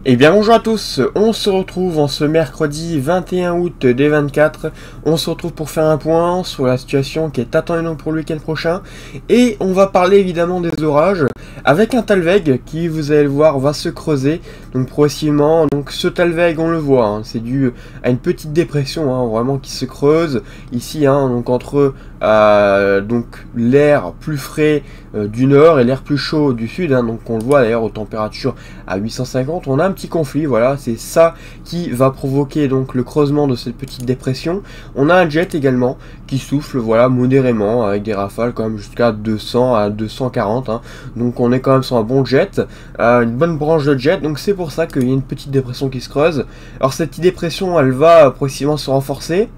Eh bien bonjour à tous, on se retrouve en ce mercredi 21 août dès 24, on se retrouve pour faire un point sur la situation qui est attendue pour le week-end prochain, et on va parler évidemment des orages, avec un Talweg qui, vous allez le voir, va se creuser, donc progressivement. Donc ce Talweg, on le voit, hein, c'est dû à une petite dépression, hein, vraiment qui se creuse, ici, hein, donc entre donc l'air plus frais du nord et l'air plus chaud du sud, hein, donc on le voit d'ailleurs aux températures à 850, on a un petit conflit, voilà, c'est ça qui va provoquer donc le creusement de cette petite dépression. On a un jet également qui souffle, voilà, modérément, avec des rafales quand même jusqu'à 200 à 240, hein, donc on est quand même sur un bon jet, une bonne branche de jet, donc c'est pour ça qu'il y a une petite dépression qui se creuse. Alors cette petite dépression, elle va progressivement se renforcer,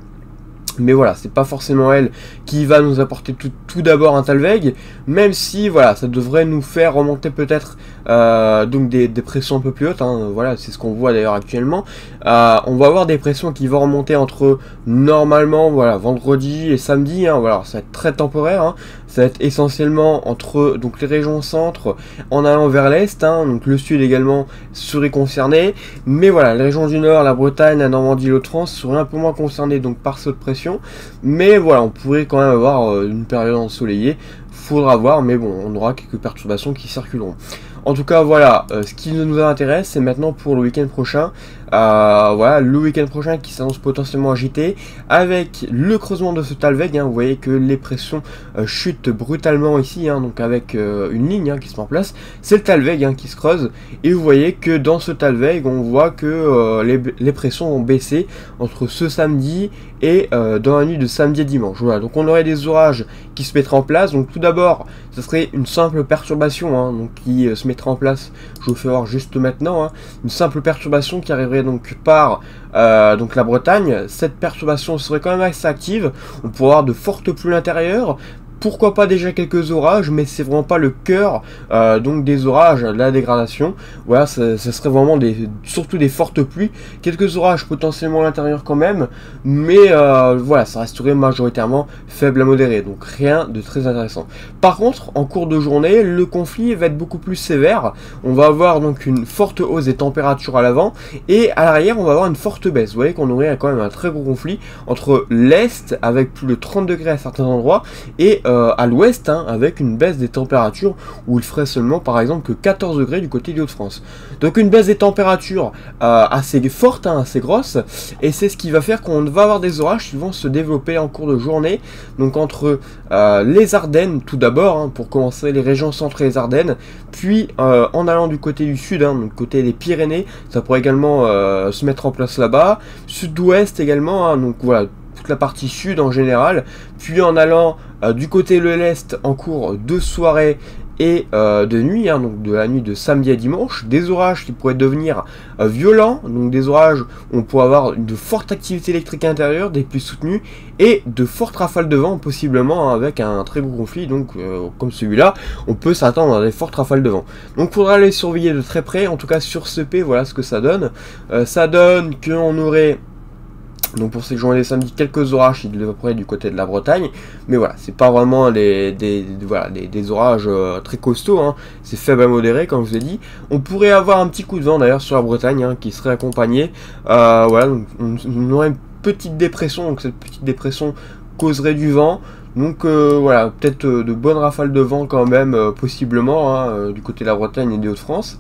mais voilà, c'est pas forcément elle qui va nous apporter tout d'abord un Talweg, même si voilà, ça devrait nous faire remonter peut-être donc des pressions un peu plus hautes, hein, voilà, c'est ce qu'on voit d'ailleurs actuellement. On va avoir des pressions qui vont remonter entre normalement voilà vendredi et samedi, hein, voilà, ça va être très temporaire, hein, ça va être essentiellement entre donc les régions centre en allant vers l'est, hein, donc le sud également serait concerné, mais voilà, les régions du nord, la Bretagne, la Normandie, l'Hauts-de-France seraient un peu moins concernées donc par cette pression. Mais voilà, on pourrait quand même avoir une période ensoleillée, faudra voir, mais bon, on aura quelques perturbations qui circuleront. En tout cas, voilà, ce qui nous intéresse, c'est maintenant pour le week-end prochain. Voilà, le week-end prochain qui s'annonce potentiellement agité, avec le creusement de ce Talweg, hein, vous voyez que les pressions chutent brutalement ici, hein, donc avec une ligne, hein, qui se met en place. C'est le Talweg, hein, qui se creuse, et vous voyez que dans ce Talweg, on voit que les pressions vont baisser entre ce samedi et dans la nuit de samedi et dimanche. Voilà, donc on aurait des orages qui se mettraient en place. Donc tout d'abord, ce serait une simple perturbation, hein, donc qui se mettrait en place, je vous fais voir juste maintenant, hein, une simple perturbation qui arriverait donc par donc la Bretagne. Cette perturbation serait quand même assez active, on pourrait avoir de fortes pluies à l'intérieur. Pourquoi pas déjà quelques orages, mais c'est vraiment pas le cœur donc des orages, la dégradation. Voilà, ça serait vraiment surtout des fortes pluies, quelques orages potentiellement à l'intérieur quand même, mais voilà, ça resterait majoritairement faible à modéré, donc rien de très intéressant. Par contre, en cours de journée, le conflit va être beaucoup plus sévère. On va avoir donc une forte hausse des températures à l'avant, et à l'arrière, on va avoir une forte baisse. Vous voyez qu'on aurait quand même un très gros conflit entre l'est, avec plus de 30 degrés à certains endroits, et à l'ouest, hein, avec une baisse des températures où il ferait seulement par exemple que 14 degrés du côté du Hauts-de-France. Donc une baisse des températures assez forte, hein, assez grosse, et c'est ce qui va faire qu'on va avoir des orages qui vont se développer en cours de journée, donc entre les Ardennes tout d'abord, hein, pour commencer, les régions centre et les Ardennes, puis en allant du côté du sud, hein, donc côté des Pyrénées, ça pourrait également se mettre en place là-bas, sud-ouest également, hein, donc voilà, la partie sud en général, puis en allant du côté de l'est en cours de soirée et de nuit, hein, donc de la nuit de samedi à dimanche, des orages qui pourraient devenir violents, donc des orages où on pourrait avoir de fortes activités électriques intérieures, des pluies soutenues et de fortes rafales de vent possiblement, hein, avec un très gros conflit, donc comme celui-là, on peut s'attendre à des fortes rafales de vent. Donc il faudra les surveiller de très près, en tout cas sur ce P, voilà ce que ça donne. Ça donne qu'on aurait donc pour ces journées samedi, quelques orages qui développeraient du côté de la Bretagne, mais voilà, c'est pas vraiment des orages très costauds, hein, c'est faible à modéré comme je vous ai dit. On pourrait avoir un petit coup de vent d'ailleurs sur la Bretagne, hein, qui serait accompagné, voilà, donc on aurait une petite dépression, donc cette petite dépression causerait du vent. Donc voilà, peut-être de bonnes rafales de vent quand même, possiblement, hein, du côté de la Bretagne et des Hauts-de-France.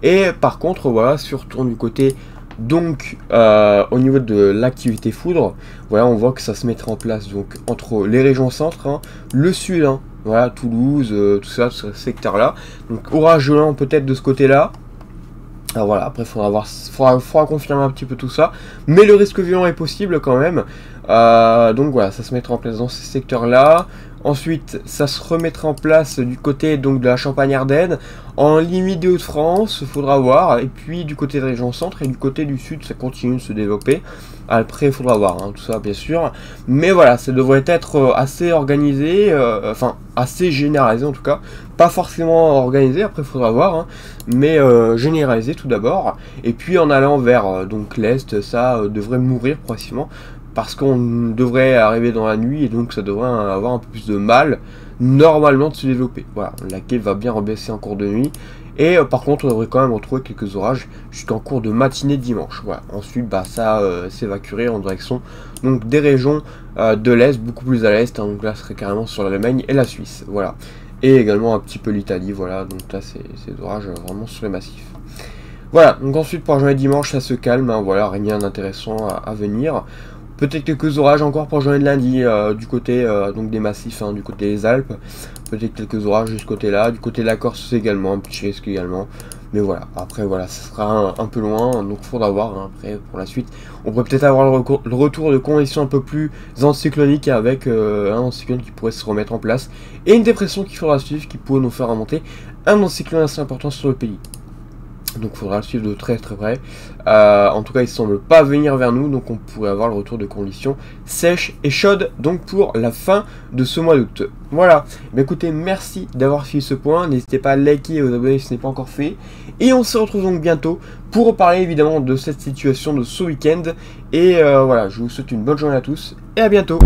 Et par contre, voilà, si on retourne du côté donc au niveau de l'activité foudre, voilà, on voit que ça se mettra en place donc entre les régions centre, hein, le sud, hein, voilà, Toulouse, tout ça, ce secteur-là. Donc orage violent peut-être de ce côté-là. Alors voilà, après faudra confirmer un petit peu tout ça, mais le risque violent est possible quand même. Donc voilà, ça se mettra en place dans ces secteurs-là. Ensuite, ça se remettra en place du côté donc de la Champagne-Ardenne, en limite des Hauts-de-France, il faudra voir, et puis du côté de la région centre et du côté du sud, ça continue de se développer. Après, il faudra voir, hein, tout ça bien sûr, mais voilà, ça devrait être assez organisé, enfin assez généralisé en tout cas, pas forcément organisé, après il faudra voir, hein, mais généralisé tout d'abord, et puis en allant vers donc l'est, ça devrait mourir progressivement. parce qu'on devrait arriver dans la nuit et donc ça devrait avoir un peu plus de mal normalement de se développer. Voilà, la quai va bien rebaisser en cours de nuit. Et par contre, on devrait quand même retrouver quelques orages jusqu'en cours de matinée dimanche. Voilà. Ensuite, bah, ça s'évacuerait en direction donc, des régions de l'Est, beaucoup plus à l'Est. Hein, donc là, ce serait carrément sur l'Allemagne et la Suisse. Voilà. Et également un petit peu l'Italie. Voilà. Donc là, c'est des orages vraiment sur les massifs. Voilà. Donc ensuite, pour la journée de dimanche, ça se calme. Hein, voilà, rien d'intéressant à venir. Peut-être quelques orages encore pour journée de lundi du côté donc des massifs, hein, du côté des Alpes. Peut-être quelques orages de ce côté-là. Du côté de la Corse également, un petit risque également. Mais voilà, après voilà, ça sera un peu loin, donc il faudra voir hein, après pour la suite. On pourrait peut-être avoir le retour de conditions un peu plus anticycloniques avec un anticyclone qui pourrait se remettre en place. Et une dépression qu'il faudra suivre qui pourrait nous faire remonter un anticyclone assez important sur le pays. Donc il faudra le suivre de très près. En tout cas, il ne semble pas venir vers nous, donc on pourrait avoir le retour de conditions sèches et chaudes donc pour la fin de ce mois d'août. Voilà. Mais écoutez, merci d'avoir suivi ce point. N'hésitez pas à liker et à vous abonner si ce n'est pas encore fait. Et on se retrouve donc bientôt pour reparler évidemment de cette situation de ce week-end. Et voilà, je vous souhaite une bonne journée à tous et à bientôt.